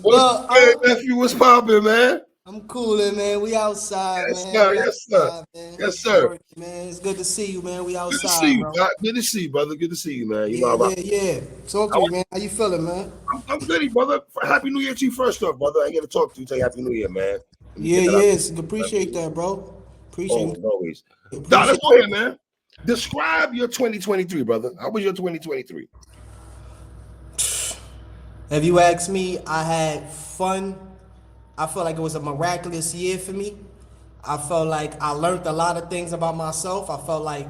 What's good, nephew? What's poppin', man? I'm cooling, man. We outside, Yes, man. sir. We Yes, sir. outside, man. Yes, sir. Working, man. It's good to see you, man. We Good to see outside, you, bro. Doc. Good to see you, brother. Good to see you, man. You know, Yeah. Talk to me, man. How you feeling, man? I'm goody, brother. Happy New Year to you first off, brother. I ain't gonna talk to you. Tell you Happy New Year, man. Let me get that out. Yes. Appreciate that, bro. Always, always. Doc, Appreciate let's go ahead, man. Describe your 2023, brother. How was your 2023? If you ask me, I had fun. I felt like it was a miraculous year for me. I felt like I learned a lot of things about myself. I felt like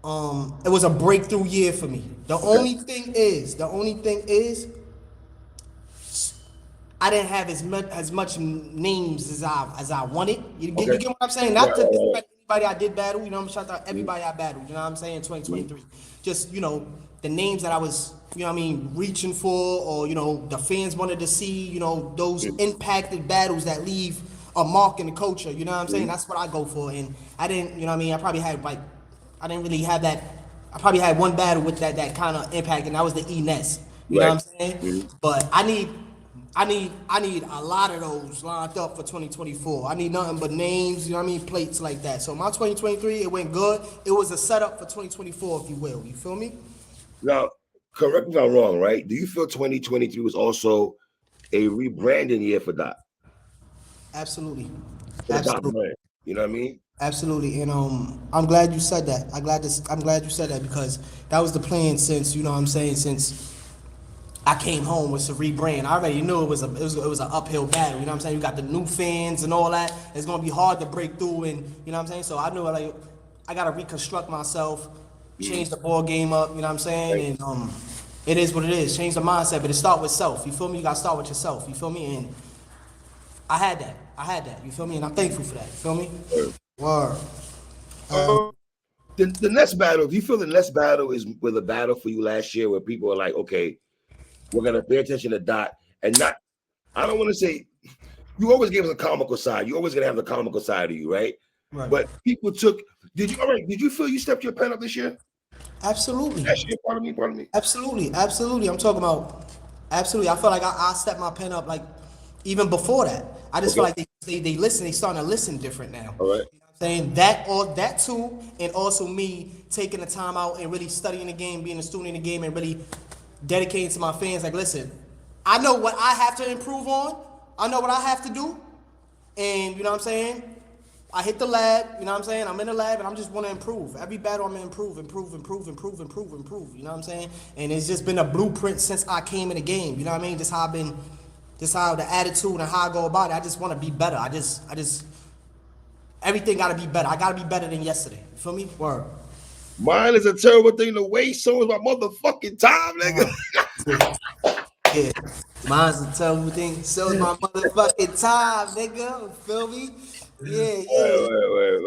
it was a breakthrough year for me. The only thing is, I didn't have as much names as I wanted. You get what I'm saying? Not to disrespect anybody I did battle. You know, I'm shout out everybody I battled. You know what I'm saying? 2023. Just the names that I was reaching for, or the fans wanted to see. Those impacted battles that leave a mark in the culture. You know what I'm saying? That's what I go for. And I didn't. I probably had I didn't really have that. I probably had one battle with that kind of impact, and that was the Ness. You know what I'm saying? But I need a lot of those lined up for 2024. I need nothing but names, plates like that. So my 2023, it went good. It was a setup for 2024, if you will. You feel me? Now, correct me if I'm wrong, right? Do you feel 2023 was also a rebranding year for Doc? Absolutely. Absolutely. You know what I mean? Absolutely. And I'm glad you said that. I'm glad you said that, because that was the plan since, since I came home with a rebrand. I already knew it was an uphill battle. You know what I'm saying? You got the new fans and all that. It's gonna be hard to break through, and you know what I'm saying. So I knew I gotta reconstruct myself, change the ball game up. You know what I'm saying? And it is what it is. Change the mindset, but it start with self. You feel me? You gotta start with yourself. You feel me? And I had that. You feel me? And I'm thankful for that. You feel me? Word. The next battle. Do you feel the next battle was a battle for you last year, where people are like, okay, we're gonna pay attention to Dot, and not. I don't want to say you always gave us a comical side. You always gonna have the comical side of you, right? Right. But people took. Did you feel you stepped your pen up this year? Absolutely. Last year, pardon me. Absolutely. I'm talking about. Absolutely. I feel like I stepped my pen up like even before that. I just feel like they listen. They starting to listen different now. All right. You know what I'm saying that too, and also me taking the time out and really studying the game, being a student in the game, and really dedicating to my fans. Like, listen, I know what I have to improve on. I know what I have to do, and you know what I'm saying. I hit the lab. You know what I'm saying. I'm in the lab, and I'm just want to improve. Every battle, I'm gonna improve. You know what I'm saying. And it's just been a blueprint since I came in the game. You know what I mean. Just how the attitude and how I go about it. I just want to be better. I just everything got to be better. I got to be better than yesterday. You feel me? Word. Mine is a terrible thing to waste. So is my motherfucking time, nigga. Yeah, mine's a terrible thing. So is my motherfucking time, nigga. Feel me? Yeah.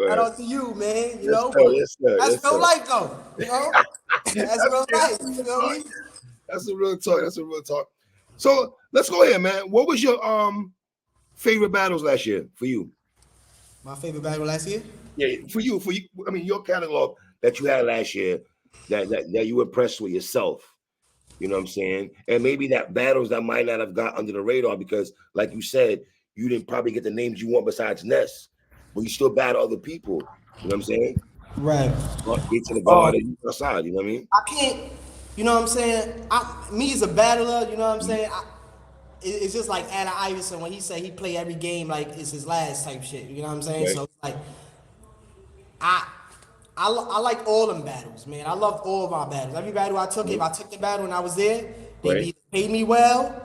Shout out to you, man. You know, yes, sir. That's real life, though. You know, that's real life. You feel me? That's a real talk. So let's go ahead, man. What was your favorite battles last year for you? My favorite battle last year? Yeah, for you. I mean, your catalog that you had last year that you were impressed with yourself. You know what I'm saying? And maybe that battles that might not have got under the radar because, like you said, you didn't probably get the names you want besides Ness, but you still battle other people. You know what I'm saying? Right. Get to the guard and you outside. You know what I mean? I can't. You know what I'm saying? Me as a battler, you know what I'm saying? It's just like Allen Iverson when he said he play every game like it's his last type shit. You know what I'm saying? So it's like I like all them battles, man. I loved all of my battles. Every battle I took, if I took the battle and I was there, they paid me well.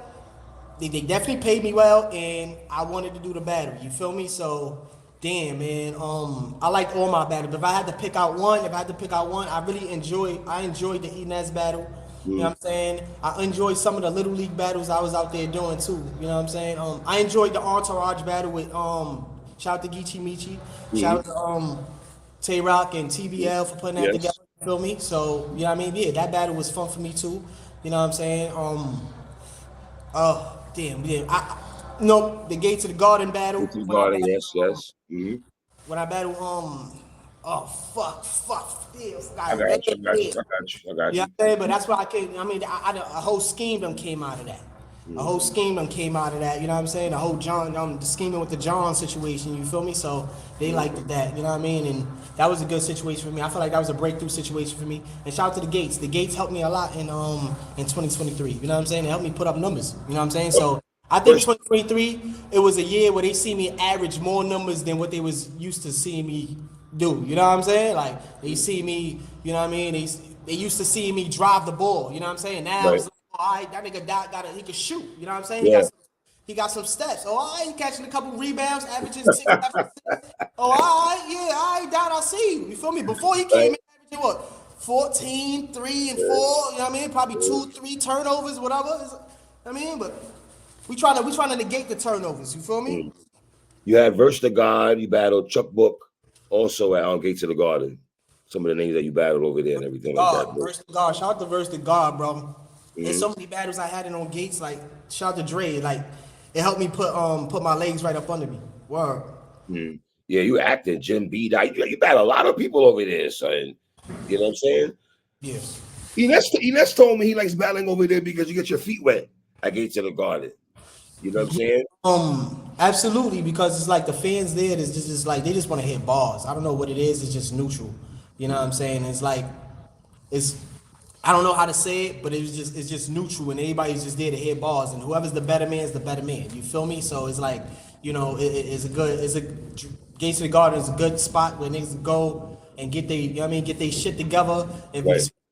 They definitely paid me well, and I wanted to do the battle. You feel me? So, damn, man. I like all my battles. If I had to pick out one, I really enjoyed the Ness battle. You know what I'm saying? I enjoyed some of the Little League battles I was out there doing too. You know what I'm saying? I enjoyed the Entourage battle with shout out to Geechee Michi. Shout out to Tay Rock and TBL for putting that together. You feel me? So, you know what I mean? Yeah, that battle was fun for me too. You know what I'm saying? The Gates of the Garden battle. Gates of the Garden, yes. When I battled, I got you. Yeah, but that's why I came. I mean, a whole scheme them came out of that. A whole scheme done came out of that, you know what I'm saying? The whole the scheming with the John situation, you feel me? So they liked that, you know what I mean? And that was a good situation for me. I feel like that was a breakthrough situation for me. And shout out to the Gates. The Gates helped me a lot in 2023, you know what I'm saying? They helped me put up numbers, you know what I'm saying? So I think 2023, it was a year where they see me average more numbers than what they was used to seeing me do, you know what I'm saying? Like, they see me, you know what I mean? They used to see me drive the ball, you know what I'm saying? Now it's like, all right, that nigga he can shoot. You know what I'm saying? He got some steps. Oh, all right, he catching a couple rebounds, averaging 6, 7, 6. Oh, all right, yeah, all right, Dad, I see you. You feel me? Before he came in, averaging what? 14, 3, and 4. You know what I mean? Probably 2, 3 turnovers, whatever. I mean, but we trying to negate the turnovers. You feel me? You had Verse the God. You battled Chuck Book, also at Gates of the Garden. Some of the names that you battled over there and everything like that. Verse the God. Shout out to Verse the God, bro. There's so many battles I had it on Gates. Like, shout out to Dre. Like, it helped me put my legs right up under me. Word. Yeah, you acted Jim B. You battled a lot of people over there, son. You know what I'm saying? Yeah. Ines told me he likes battling over there because you get your feet wet at Gates of the Garden. You know what I'm saying? Absolutely, because it's like the fans there is just like they just want to hit bars. I don't know what it is. It's just neutral. You know what I'm saying? It's like I don't know how to say it, but it's just neutral, and everybody's just there to hit balls, and whoever's the better man is the better man. You feel me? So it's like, you know, Gates of the Garden is a good spot where niggas go and get they shit together. If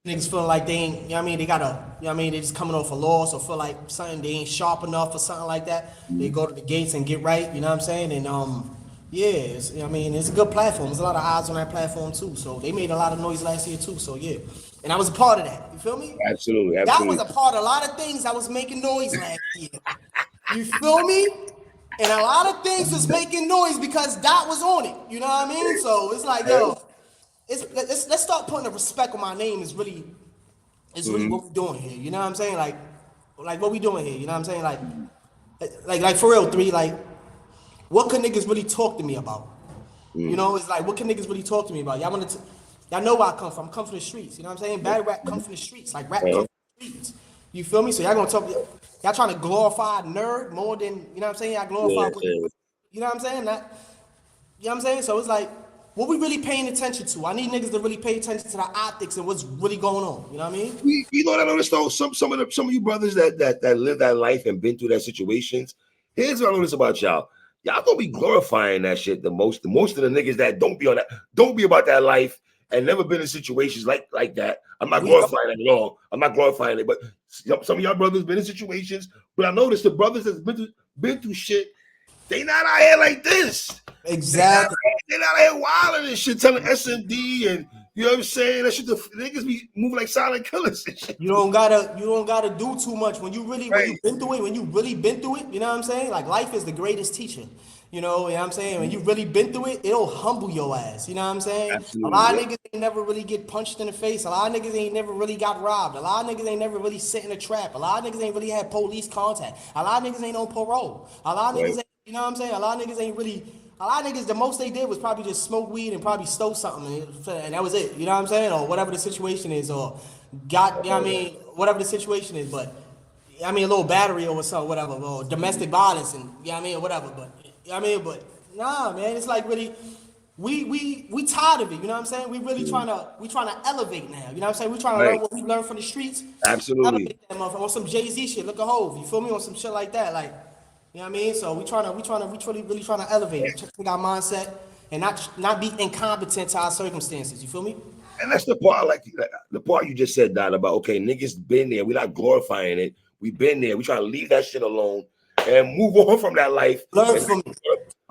niggas feel like they ain't, you know what I mean, they gotta, you know what I mean, they just coming off a loss or feel like something they ain't sharp enough or something like that, they go to the Gates and get right. You know what I'm saying? And I mean, it's a good platform. There's a lot of eyes on that platform too. So they made a lot of noise last year too. So yeah. And I was a part of that. You feel me? Absolutely. That was a part of a lot of things that was making noise last year. You feel me? And a lot of things was making noise because that was on it. You know what I mean? So it's like, yo, let's start putting a respect on my name. Is really what we're doing here. You know what I'm saying? Like what we doing here. You know what I'm saying? Like for real, 3. Like, what can niggas really talk to me about? You know, it's like, what can niggas really talk to me about? Y'all know where I come from. I come from the streets. You know what I'm saying? Bad rap come from the streets. Like, rap come from the streets. You feel me? So y'all gonna talk. Y'all trying to glorify nerd more than, you know what I'm saying? Y'all glorify. You know what I'm saying? You know what I'm saying? So it's like, what we really paying attention to? I need niggas to really pay attention to the optics and what's really going on. You know what I mean? You know what I noticed though? Some of you brothers that live that life and been through that situations. Here's what I noticed about y'all. Y'all don't be glorifying that shit the most. The most of the niggas that don't be about that life and never been in situations like that. I'm not glorifying it at all. I'm not glorifying it, but some of y'all brothers been in situations. But I noticed the brothers that's been through shit, they not out here like this. Exactly. They not out here wilding and shit, telling SMD and, you know what I'm saying? That shit, the niggas be moving like silent killers and shit. You don't gotta do too much when you've really been through it, you know what I'm saying? Like, life is the greatest teacher. You know what I'm saying? When you've really been through it, it'll humble your ass. You know what I'm saying? Absolutely. A lot of niggas ain't never really get punched in the face. A lot of niggas ain't never really got robbed. A lot of niggas ain't never really sit in a trap. A lot of niggas ain't really had police contact. A lot of niggas ain't on parole. A lot of niggas ain't, you know what I'm saying? A lot of niggas ain't really, a lot of niggas, the most they did was probably just smoke weed and probably stole something, and that was it. You know what I'm saying? Or whatever the situation is, or got, you know what I mean? Whatever the situation is, but, I mean, a little battery or something, whatever, or domestic violence, and, you know what I mean? Whatever, but, you know what I mean? But, nah, man, it's like really, we tired of it, you know what I'm saying? We really trying to elevate now, you know what I'm saying? We trying to learn what we learned from the streets. Absolutely. On some Jay-Z shit, look at Hove, you feel me? On some shit like that, like, you know what I mean? So we really trying to elevate, check our mindset, and not be incompetent to our circumstances, you feel me? And that's the part, like the part you just said, Dot, about, okay, niggas been there, we're not glorifying it, we been there, we trying to leave that shit alone and move on from that life. Learn from it.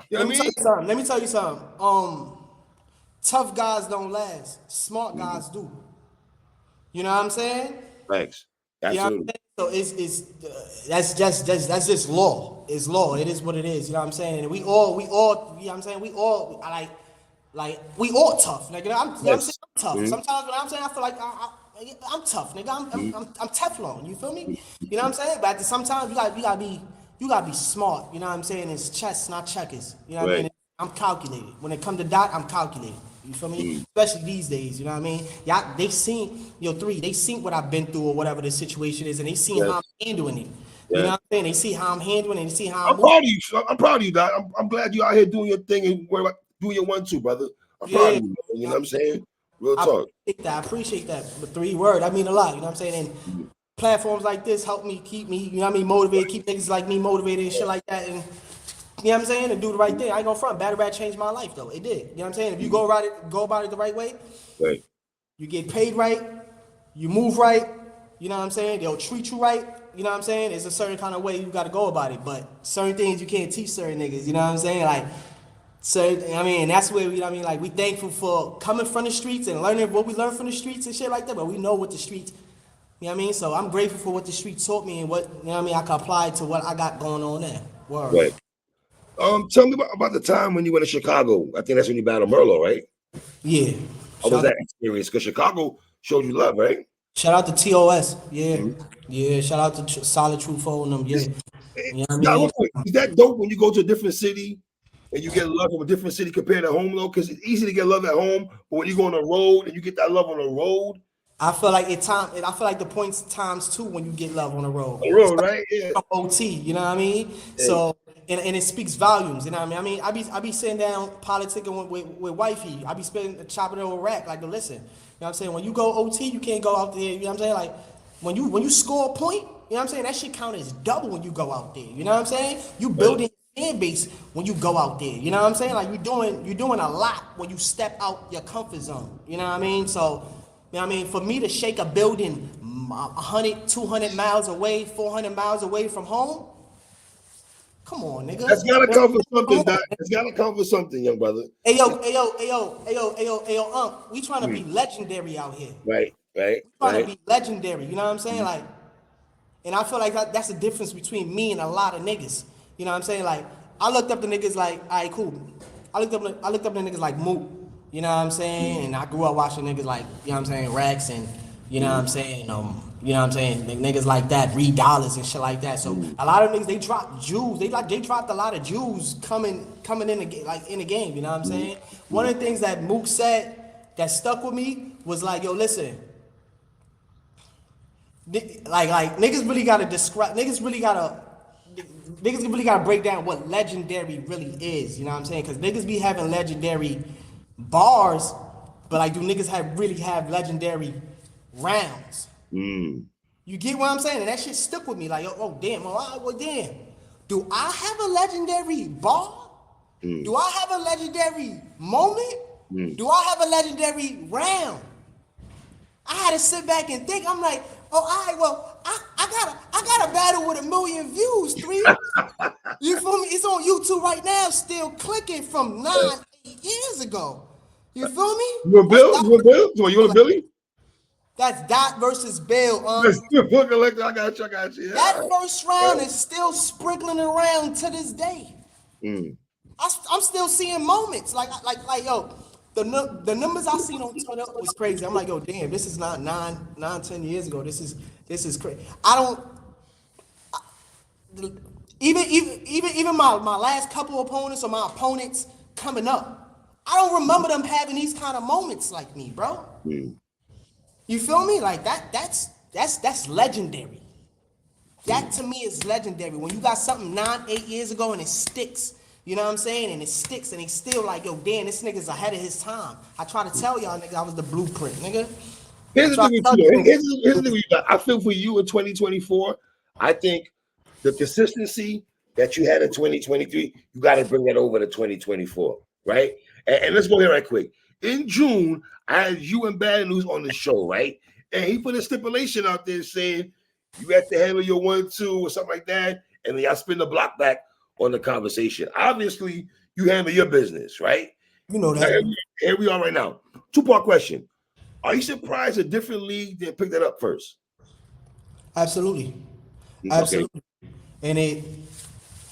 You know what I mean? Let me tell you something. Tough guys don't last. Smart guys do. You know what I'm saying? Thanks. Absolutely. You know what I'm saying? So that's just law. It's law. It is what it is. You know what I'm saying? And we all, you know what I'm saying? We all we all tough, nigga. I'm saying I'm tough. Sometimes when I'm saying, I feel like I'm tough, nigga. I'm Teflon. You feel me? You know what I'm saying? But sometimes you gotta be smart. You know what I'm saying? It's chess, not checkers. You know what I mean? I'm calculated. When it comes to dot, I'm calculated. You feel me? Especially these days. You know what I mean? They seen what I've been through or whatever the situation is, and they seen how I'm handling it. You know what I'm saying? They see how I'm handling and they see how I'm proud of you. I'm proud of you, Doc. I'm glad you out here doing your thing and doing your 1-2, brother. I'm proud of you. You know what I'm saying? Real talk. I appreciate that. But 3 word, I mean a lot. You know what I'm saying? And platforms like this help me keep me, you know what I mean, motivated, keep niggas like me motivated and shit like that. And you know what I'm saying? And do the right thing. I ain't gonna front. Battle rap changed my life though. It did. You know what I'm saying? If you go about it the right way, Right. you get paid right, you move right, you know what I'm saying? They'll treat you right. You know what I'm saying? It's a certain kind of way you gotta go about it. But certain things you can't teach certain niggas, you know what I'm saying? Like, so I mean, that's where you know what I mean, like we thankful for coming from the streets and learning what we learned from the streets and shit like that, but we know what the streets, you know what I mean? So I'm grateful for what the streets taught me and what, you know what I mean, I can apply to what I got going on there. Word. Right. Tell me about the time when you went to Chicago. I think that's when you battled Merlo, right? Yeah. How was that experience? Because Chicago showed you love, right? Shout out to TOS. Yeah. Yeah. Shout out to Solid True Phone them. Yeah. You know what I mean? Is that dope when you go to a different city and you get love from a different city compared to home, though? Because it's easy to get love at home, but when you go on the road and you get that love on the road, I feel like I feel like the points times 2 when you get love on the road. On the road, right? Yeah. From OT, you know what I mean? Yeah. So and it speaks volumes, you know what I mean? I be sitting down politicking with wifey. I be chopping it over rack, like, listen, you know what I'm saying? When you go OT, you can't go out there, you know what I'm saying? Like when you score a point, you know what I'm saying? That shit count as double when you go out there. You know what I'm saying? You building fan base when you go out there. You know what I'm saying? Like you're doing a lot when you step out your comfort zone. You know what I mean? So you know what I mean? For me to shake a building 100, 200 miles away, 400 miles away from home, come on, nigga. That's gotta come for something, Doc. It's gotta come for something, young brother. Hey yo, we trying to be legendary out here. Right. We trying to be legendary, you know what I'm saying? Like, and I feel like that's the difference between me and a lot of niggas. You know what I'm saying? Like, I looked up the niggas like, all right, cool. I looked up the niggas like Mook. You know what I'm saying? And I grew up watching niggas like, you know what I'm saying, Rex and, you know what I'm saying, you know what I'm saying, niggas like that, Reed Dollars and shit like that. So a lot of niggas, they dropped Jews. They dropped a lot of Jews coming in the game, you know what I'm saying? One of the things that Mook said that stuck with me was like, yo, listen, like niggas really gotta break down what legendary really is, you know what I'm saying? Because niggas be having legendary bars, but like, do niggas really have legendary rounds? You get what I'm saying? And that shit stuck with me. Like, oh damn, well damn. Do I have a legendary bar? Do I have a legendary moment? Do I have a legendary round? I had to sit back and think. I'm like, oh, all right, well, I got a battle with 1 million views, 3. You feel me? It's on YouTube right now, still clicking from 8 years ago. You feel me? You want Bill? You want Billy? That's Dot versus Bill. I got you. Yeah. That first round is still sprinkling around to this day. I'm still seeing moments like yo, the numbers I seen on Twitter was crazy. I'm like, yo, damn, this is not 10 years ago. This is crazy. Even my last couple opponents or my opponents coming up, I don't remember them having these kind of moments like me, bro. You feel me? Like that's legendary. That to me is legendary. When you got something 8 years ago and it sticks, you know what I'm saying? And it sticks and he's still like, yo, damn, this nigga's ahead of his time. I try to tell y'all, nigga, I was the blueprint, nigga. Here's the thing with you. I feel for you in 2024. I think the consistency that you had in 2023, you got to bring that over to 2024, right? And let's go here right quick. In June, I had you and Bad News on the show, right? And he put a stipulation out there saying you have to handle your 1-2 or something like that, and then y'all spin the block back on the conversation. Obviously, you handle your business, right? You know that. Here we are right now. 2-part question. Are you surprised a different league didn't pick that up first? Absolutely. Okay. Absolutely.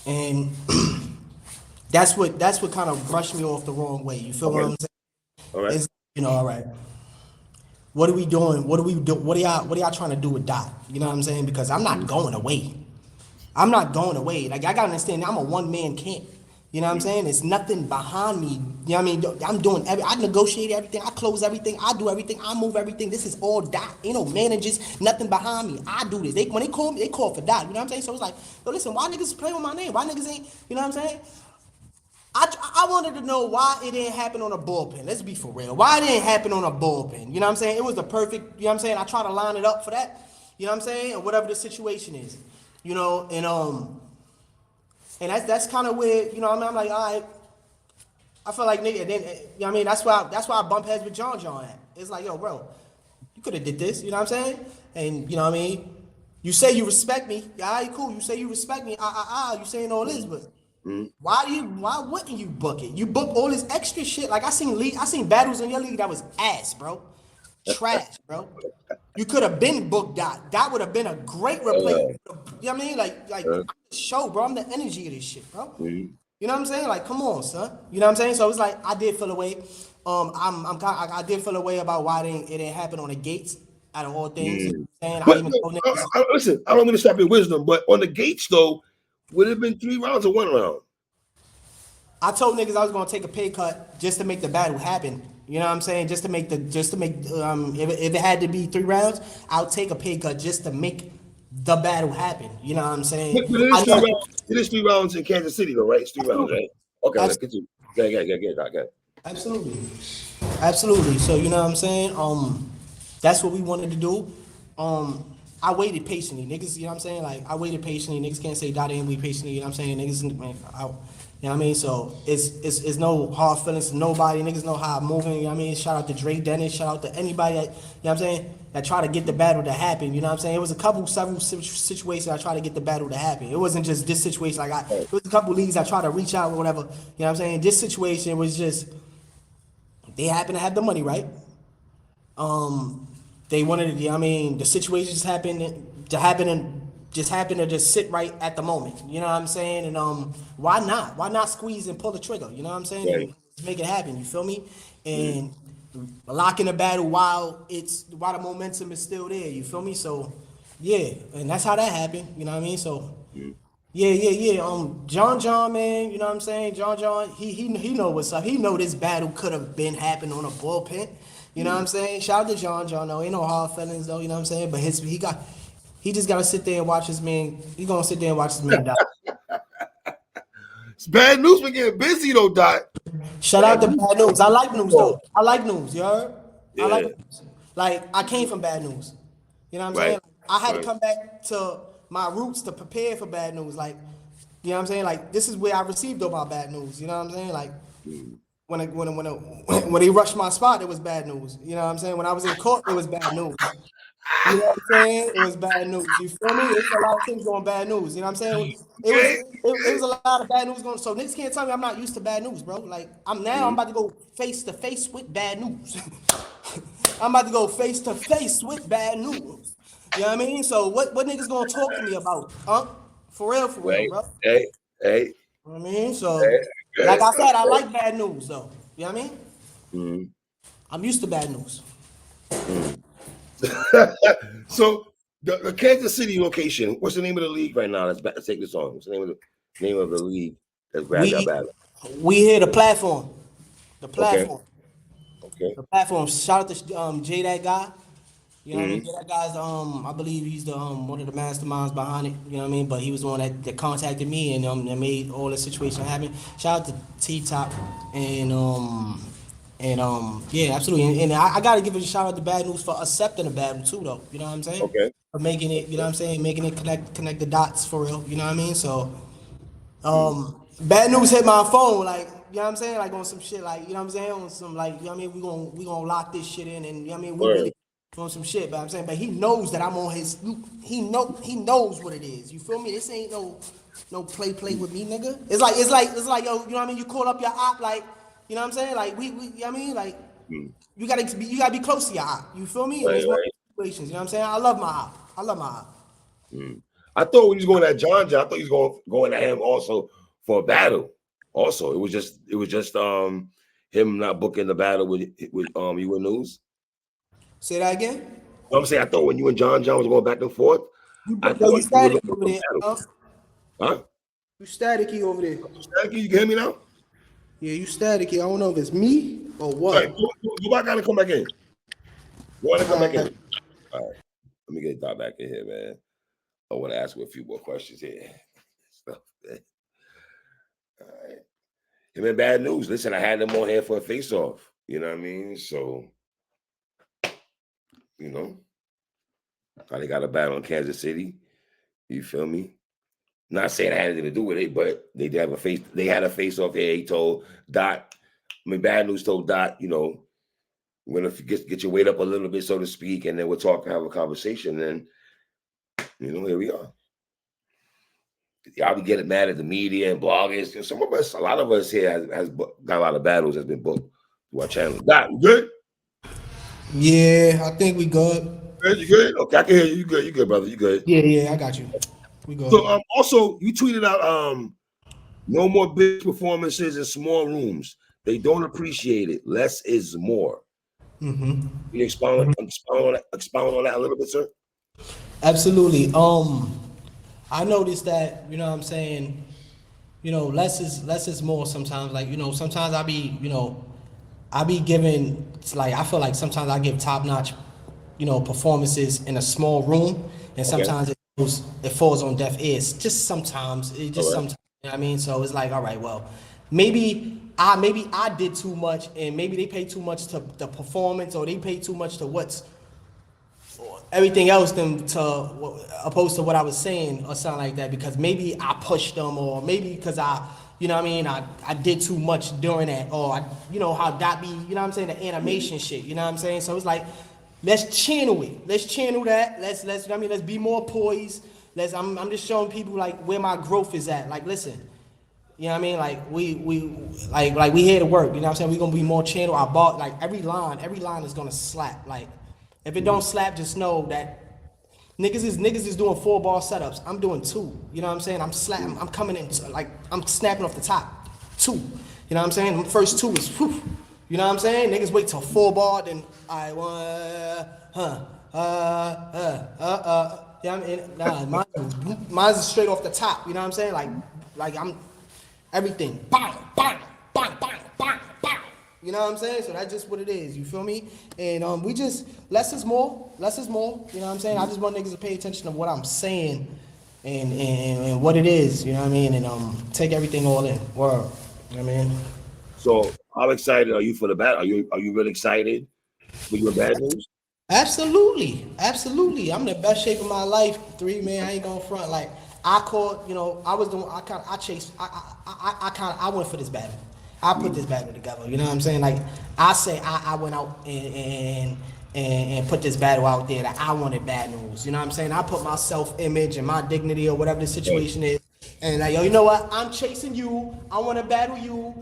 And that's what kind of brushed me off the wrong way. You feel what I'm saying? All right. It's, all right. What are we doing? What are y'all trying to do with Dot? You know what I'm saying? Because I'm not going away. Like, I gotta understand, I'm a one-man camp. You You know what I'm saying? It's nothing behind me. You know what I mean? I'm doing I negotiate everything. I close everything. I do everything. I move everything. This is all Dot. Ain't no managers, nothing behind me. I do this. When they call me, they call for Dot. You know what I'm saying? So it's like, yo, listen, why niggas playing with my name? Why niggas ain't, you know what I'm saying? I wanted to know why it didn't happen on a bullpen. Let's be for real. Why it didn't happen on a bullpen? You know what I'm saying? It was the perfect, you know what I'm saying? I try to line it up for that. You know what I'm saying? And whatever the situation is. You know, and that's kind of where, you know what I mean? I'm like, all right. I feel like nigga, then you know what I mean? That's why I bump heads with John at. It's like, yo, bro, you could have did this, you know what I'm saying? And you know what I mean? You say you respect me, all right, cool. You say you respect me, you saying all this, but why wouldn't you book it? You book all this extra shit. Like I seen battles in your league that was ass, bro. Trash, bro. You could have been booked Dot. That would have been a great replacement. You know what I mean? Like show, bro. I'm the energy of this shit, bro. You know what I'm saying? Like, come on, son. You know what I'm saying? So it's like I did feel a way. I did feel a way about why it didn't happen on the gates out of all things. You know what I'm saying? Listen, I don't mean to stop your wisdom, but on the gates though, would it have been 3 rounds or 1 round? I told niggas I was gonna take a pay cut just to make the battle happen. You know what I'm saying? If it had to be 3 rounds, I'll take a pay cut just to make the battle happen. You know what I'm saying? But it is 3 rounds in Kansas City though, right? It's 3 rounds, right? Okay, let's continue. Go. Absolutely. So you know what I'm saying? That's what we wanted to do. I waited patiently, niggas. You know what I'm saying? Like I waited patiently. Niggas can't say Dot ain't wait patiently. You know what I'm saying? Niggas, man, you know what I mean? So it's no hard feelings to nobody. Niggas know how I'm moving. You know what I mean? Shout out to Dre Dennis. Shout out to anybody that, you know what I'm saying, that try to get the battle to happen. You know what I'm saying? It was several situations I tried to get the battle to happen. It wasn't just this situation. It was a couple leagues I tried to reach out or whatever. You know what I'm saying? This situation was just, they happened to have the money, right? They wanted to, you know what I mean? The situation just happened to just sit right at the moment. You know what I'm saying? And why not? Why not squeeze and pull the trigger? You know what I'm saying? Right. And make it happen. You feel me? And lock in the battle while the momentum is still there. You feel me? So yeah, and that's how that happened. You know what I mean? So yeah. John, man. You know what I'm saying? John, he know what's up. He know this battle could have been happening on a bullpen. You know what I'm saying? Shout out to John. No, ain't no hard feelings though. You know what I'm saying? But he just gotta sit there and watch his man. He gonna sit there and watch his man die. It's Bad News been getting busy though, Dot. Shout out to Bad News. I like Newz though. I like Newz, you heard? Yeah. I like Newz. Like I came from Bad News. You know what I'm saying? I had to come back to my roots to prepare for Bad News. Like, you know what I'm saying? Like this is where I received all my bad news. You know what I'm saying? Like when they rushed my spot, it was bad news. You know what I'm saying? When I was in court, it was bad news. You know what I'm saying? It was bad news. You feel me? It was a lot of things going bad news. You know what I'm saying? It was a lot of bad news going. So niggas can't tell me I'm not used to bad news, bro. Like I'm about to go face to face with bad news. I'm about to go face to face with bad news. You know what I mean? So what niggas gonna talk to me about? For real, bro. Hey. You know what I mean? So like I said, I like bad news though. You know what I mean? I'm used to bad news. So the Kansas City location, what's the name of the league right now? Let's take this on. What's the name of the league that's grabbed that battle? We hear the platform. The platform. Okay. The platform. Shout out to Jay, that guy. You know what I mean? That guy's I believe he's the one of the masterminds behind it. You know what I mean? But he was the one that contacted me and that made all the situation happen. Shout out to T-Top and yeah, absolutely. And I gotta give a shout out to Bad News for accepting the battle too, though. You know what I'm saying? Okay. For making it, you know what I'm saying, making it connect the dots for real. You know what I mean? So, Bad News hit my phone, like, you know what I'm saying, like on some shit, like, you know what I'm saying, on some like, you know what I mean, we gonna lock this shit in, and you know what I mean, we really on some shit. But I'm saying, but he knows that I'm on his. He knows what it is. You feel me? This ain't no play with me, nigga. It's like yo, you know what I mean? You call up your op, like. You know what I'm saying? Like we you know what I mean? Like you gotta be close to your op. You feel me? Right. Situations, you know what I'm saying? I love my op. I thought when he was going at John, I thought he was going at him also for a battle. Also, it was just him not booking the battle with you and Newz. Say that again? You know what I'm saying? I thought when you and John was going back and forth, You started over there. Huh? You staticky over there. Staticky, you can hear me now? Yeah, you staticky. I don't know if it's me or All what. right, go back out and come back in. Go on and come back in. All right. Let me get Doc back in here, man. I want to ask you a few more questions here. Stuff, man. All right. Him and Bad News. Listen, I had them on here for a face-off. You know what I mean? So, you know, they got a battle in Kansas City. You feel me? Not saying it had anything to do with it, but they did have a face. They had a face-off here. He told Dot. Bad News told Dot, you know, we're gonna get your weight up a little bit, so to speak, and then we'll talk and have a conversation. And you know, here we are. Y'all be getting mad at the media and bloggers. Some of us, a lot of us here has got a lot of battles that's been booked to our channel. Dot, you good? Yeah, I think we good. Good, you good? Okay, I can hear you. You good? You good, brother? You good? Yeah, I got you. We good. So, also, you tweeted out, no more big performances in small rooms. They don't appreciate it. Less is more. Can you expound on that a little bit, sir? Absolutely. I noticed that, you know what I'm saying, you know, less is more sometimes. Like, you know, sometimes I be giving, like, I feel like sometimes I give top-notch, you know, performances in a small room, and sometimes it falls on deaf ears. Just sometimes, sometimes, you know what I mean? So it's like, all right, well, maybe I did too much, and maybe they pay too much to the performance, or they pay too much to everything else than opposed to what I was saying or something like that, because maybe I pushed them, or maybe because you know what I mean, I did too much during that, or you know how that be, you know what I'm saying, the animation shit, you know what I'm saying? So it's like, let's channel it. Let's channel that. Let's be more poised. I'm just showing people like where my growth is at. Like, listen, you know what I mean? Like we here to work, you know what I'm saying? We're gonna be more channel. I bought like every line is gonna slap. Like, if it don't slap, just know that niggas is doing 4-ball setups. I'm doing 2. You know what I'm saying? I'm coming in like I'm snapping off the top. 2. You know what I'm saying? The first 2 is whew. You know what I'm saying? Niggas wait till 4-ball, then I yeah, I mean, nah, mine's is straight off the top. You know what I'm saying? Like I'm everything. Bang, bang, bang, bang, bang, bang. You know what I'm saying? So that's just what it is. You feel me? And we just less is more. Less is more. You know what I'm saying? I just want niggas to pay attention to what I'm saying and what it is. You know what I mean? And take everything all in. Word. You know what I mean? So how excited are you for the battle? Are you really excited for your Bad News? Absolutely. I'm in the best shape of my life. 3 man, I ain't gonna front. Like, I called, you know, I was the one, I went for this battle. I put this battle together. You know what I'm saying? Like, I went out and put this battle out there that I wanted Bad News. You know what I'm saying? I put my self-image and my dignity or whatever the situation is. And like, yo, you know what? I'm chasing you. I want to battle you.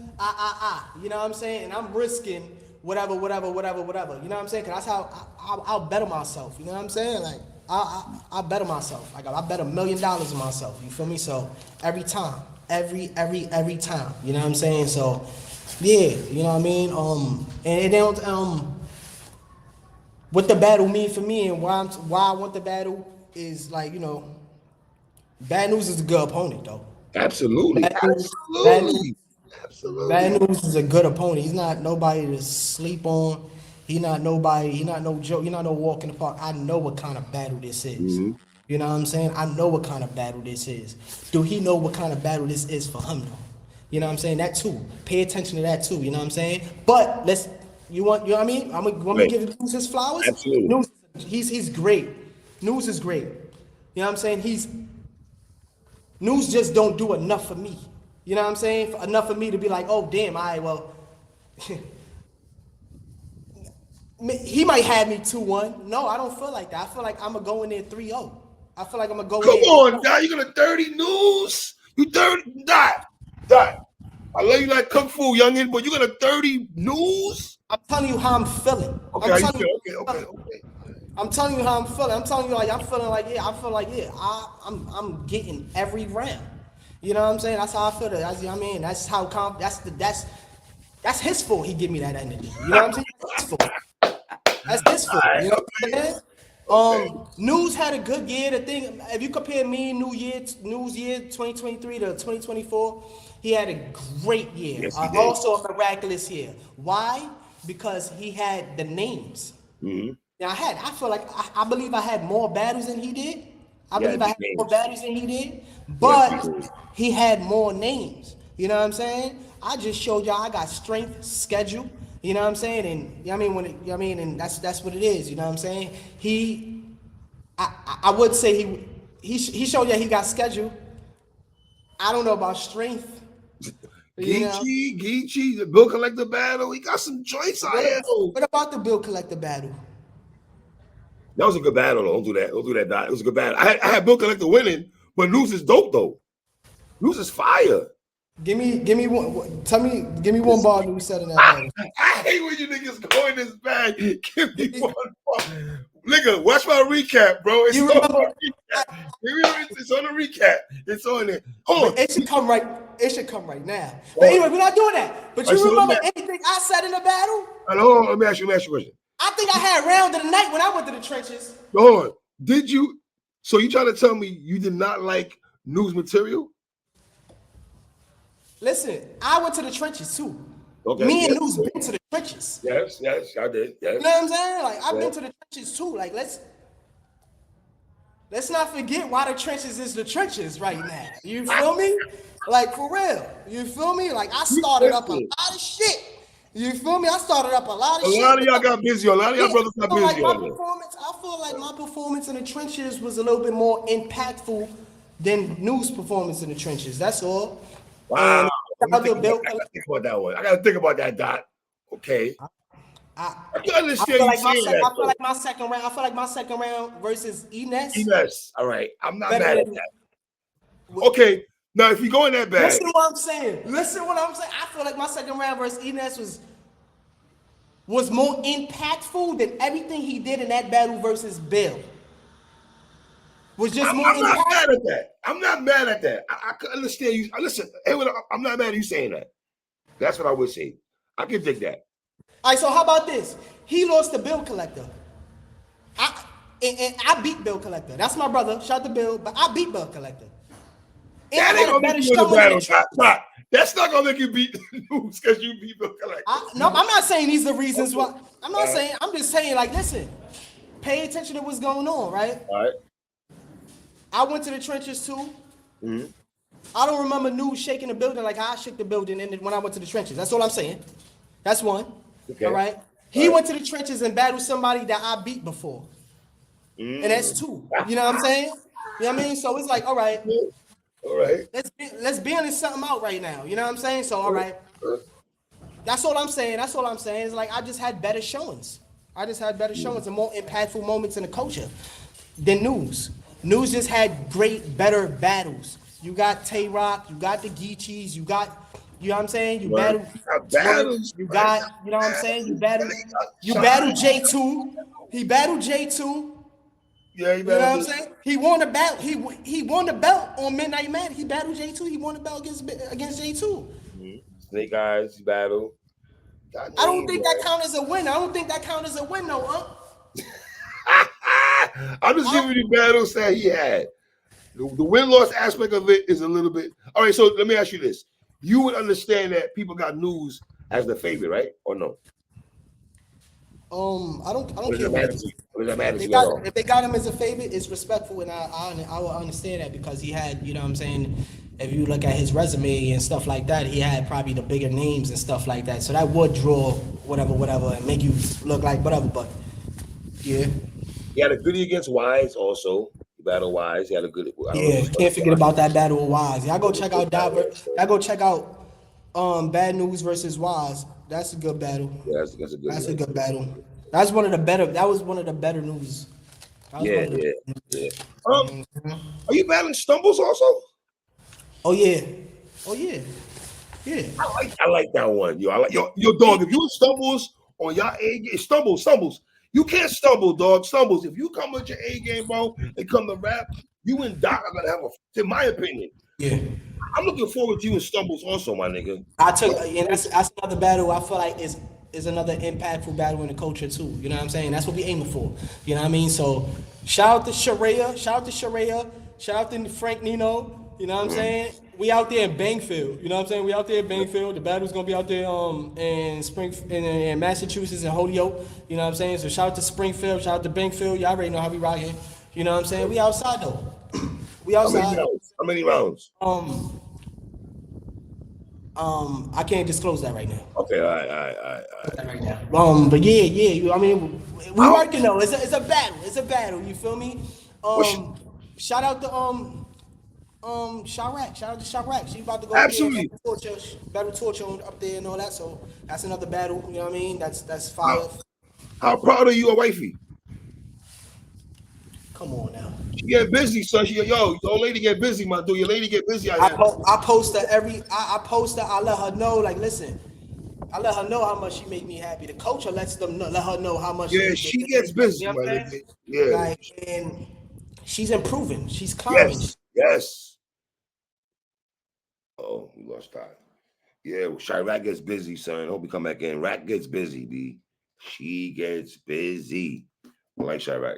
You know what I'm saying? And I'm risking whatever. You know what I'm saying? Cause that's how I'll better myself. You know what I'm saying? Like, I better myself. Like, I bet $1 million on myself. You feel me? So every time, every time. You know what I'm saying? So yeah, you know what I mean? And then what the battle mean for me and why I want the battle is, like, you know, Bad News is a good opponent though. Absolutely. Bad News is a good opponent. He's not nobody to sleep on. He not nobody. He not no joke. He not no walk in the park. I know what kind of battle this is. You know what I'm saying? I know what kind of battle this is. Do he know what kind of battle this is for him though? You know what I'm saying? That too. Pay attention to that too. You know what I'm saying? But you know what I mean? I'm gonna give Newz his flowers. Absolutely. Newz, he's great. Newz is great. You know what I'm saying? Newz just don't do enough for me. You know what I'm saying? Enough for me to be like, oh damn, well, he might have me 2-1. No, I don't feel like that. I feel like I'm gonna go in there 3-0. I feel like I'm gonna go in there. Come on, Dot. You're gonna 30 Newz. You 30 Dot. I love you like kung fu, youngin, but you're gonna 30 Newz. I'm telling you how I'm feeling. Okay. I'm telling you how I'm feeling. I'm telling you, like, I'm feeling like, yeah, I'm getting every round. You know what I'm saying? That's how I feel. That's, I mean, that's how that's his fault. He give me that energy. You know what I'm saying? That's his fault. That's his fault. You know what I'm saying? Newz had a good year. The thing, if you compare me and Newz year 2023 to 2024, he had a great year. Yes, he did. Also a miraculous year. Why? Because he had the names. Mm-hmm. Now I feel like I believe I had more battles than he did. I Yeah, believe I had names. more battles than he did, but Yes, he had more names. You know what I'm saying? I just showed y'all I got strength, schedule. You know what I'm saying? And you know what I mean, and that's what it is. You know what I'm saying? I would say he showed you he got schedule. I don't know about strength. Geechee, the bill collector battle. He got some joints out here. What about the bill collector battle? That was a good battle. Don't do that. Don't do that, Doc. It was a good battle. I had Bill Collector winning, but Newz is dope though. Newz is fire. Give me one. Give me one bar Newz said in that battle. I hate when you niggas go in this bag. Give me one bar. Nigga, watch my recap, bro. It's on the recap. It's on the recap. It's on there. Hold on. It should come right. It should come right now. But anyway, we're not doing that. But you remember anything I said in the battle? Hold on. Let me ask you a question. I think I had round of the night when I went to the trenches. Hold on. Did you? So you trying to tell me you did not like Newz material? Listen, I went to the trenches too. Okay. Me and Newz been to the trenches. Yes, I did. Yes. You know what I'm saying? Like I've been to the trenches too. Like let's not forget why the trenches is the trenches right now. You feel me? Like for real. You feel me? Like I started up a lot of shit. You feel me? I started up a lot of shit. A lot of y'all got busy. A lot of y'all brothers got busy. I feel like my performance in the trenches was a little bit more impactful than Newz performance in the trenches. That's all. Wow. I gotta think about that one. I gotta think about that, Doc. Okay. I can understand you saying that. I feel like my second round. I feel like my second round versus Enes. All right. I'm not mad at that. Okay. Now, if you go in that bag. Listen to what I'm saying. I feel like my second round versus Enes was more impactful than everything he did in that battle versus Bill. Was just more impactful. Not mad at that. I'm not mad at that. I can understand you. Listen, I'm not mad at you saying that. That's what I would say. I can dig that. All right, so how about this? He lost to Bill Collector. I beat Bill Collector. That's my brother. Shout out to Bill, but I beat Bill Collector. That ain't gonna make you win the battle. That's not gonna make you beat Newz because you beat Bill Collector. No, I'm not saying these are the reasons why. I'm not saying. I'm just saying, like, listen, pay attention to what's going on, right? All right. I went to the trenches too. Mm-hmm. I don't remember Newz shaking the building like how I shook the building when I went to the trenches. That's all I'm saying. That's one. Okay. All right. He went to the trenches and battled somebody that I beat before. And that's two. You know what I'm saying? You know what I mean? So it's like, all right. All right. Let's balance something out right now. You know what I'm saying? So all right. That's all I'm saying. It's like I just had better showings. And more impactful moments in the culture than Newz. Newz just had better battles. You got Tay Rock, you got the Geechees, you got, you know what I'm saying? You battled, you got, you know what I'm saying? You battled J2. He battled J2. Yeah, you know what I'm saying? He won the battle. He won the belt on Midnight Man. He battled J2. He won the belt against J2. Mm-hmm. Snake Eyes battle. I don't think that count as a win. I don't think that count as a win, though, huh? I'm just giving you battles that he had. The win-loss aspect of it is a little bit. All right, so let me ask you this: you would understand that people got Newz as the favorite, right? Or no? I don't care. If they got him as a favorite, it's respectful, and I will understand that because he had, you know what I'm saying. If you look at his resume and stuff like that, he had probably the bigger names and stuff like that. So that would draw whatever, and make you look like whatever. But yeah, he had a goodie against Wise also. Battle Wise, he had a good. Can't forget about that battle with Wise. Y'all go check out Bad Newz versus Wise. That's a good battle. Yeah, that's a good battle. That was one of the better Newz. Yeah. Are you battling Stumbles also? Oh yeah. I like that one. Yo, I like your dog. If you Stumbles on your A game, Stumbles. You can't stumble, dog. Stumbles. If you come with your A game, bro, and come to rap, you and Doc are gonna have in my opinion. Yeah. I'm looking forward to you and Stumbles also, my nigga. And that's another battle I feel like is is another impactful battle in the culture too. You know what I'm saying? That's what we aiming for. You know what I mean? So shout out to Sharia, shout out to Frank Nino. You know what I'm saying? We out there in Bankfield. You know what I'm saying? We out there in Bankfield. The battle's gonna be out there in Massachusetts and Holyoke. You know what I'm saying? So shout out to Springfield, shout out to Bankfield. Y'all already know how we rock here. You know what I'm saying? We outside though. We How many outside. rounds? How many rounds? I can't disclose that right now. Okay, all right. Right now. But I mean, we working though. It's a battle. It's a battle. You feel me? Shout out to Chirac. Shout out to Chirac. She about to go Absolutely. up there, battle torture up there and all that. So that's another battle. You know what I mean? That's fire. How proud are you of wifey? Come on now. She get busy, son. Your lady get busy, my dude. Your lady get busy out here. I post her I post her. I let her know, like, listen. I let her know how much she make me happy. The coach let her know how much. Yeah, she gets busy, you know my nigga. Yeah. Like, and she's improving. She's climbing. Yes. Oh, we lost that. Yeah, well, Chirac gets busy, son. Hope he come back in. Rat gets busy, B. She gets busy. I like Chirac.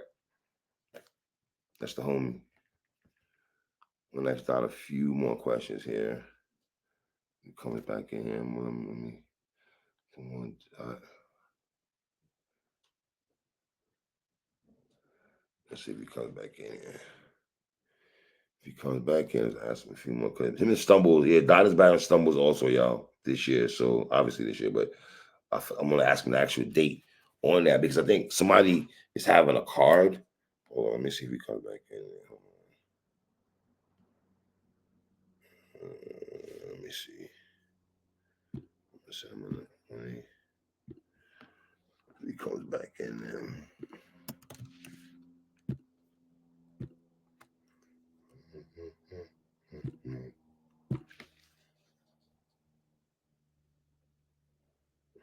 That's the homie. We'll next out a few more questions here. He comes back in here. Let me come on. Let's see if he comes back in here. If he comes back in, let's ask him a few more questions. Him and Stumbles, yeah, Dotter's battle Stumbles also, y'all, this year. So obviously this year, but I'm gonna ask him the actual date on that because I think somebody is having a card. Hold on, let me see if he comes back in. Hold on. Let me see. He comes back in there.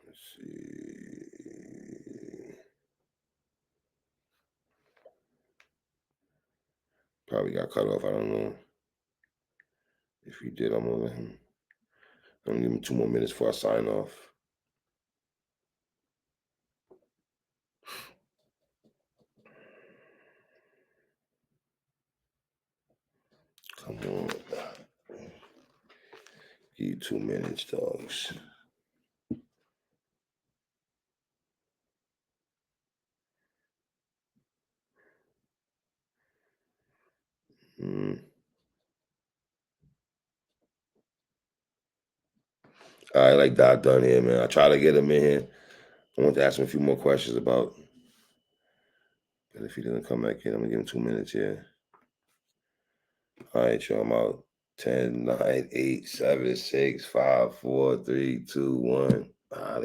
Let's see. Probably got cut off. I don't know. If he did, I'm gonna let him. I'm gonna give him 2 more minutes before I sign off. Come on, Doc. Give you 2 minutes, dogs. All right, like Doc done here, man. I try to get him in here. I want to ask him a few more questions about. But if he doesn't come back in, I'm gonna give him 2 minutes here. All right, y'all. I'm out. 10, 9, 8, 7, 6, 5, 4, 3, 2, 1.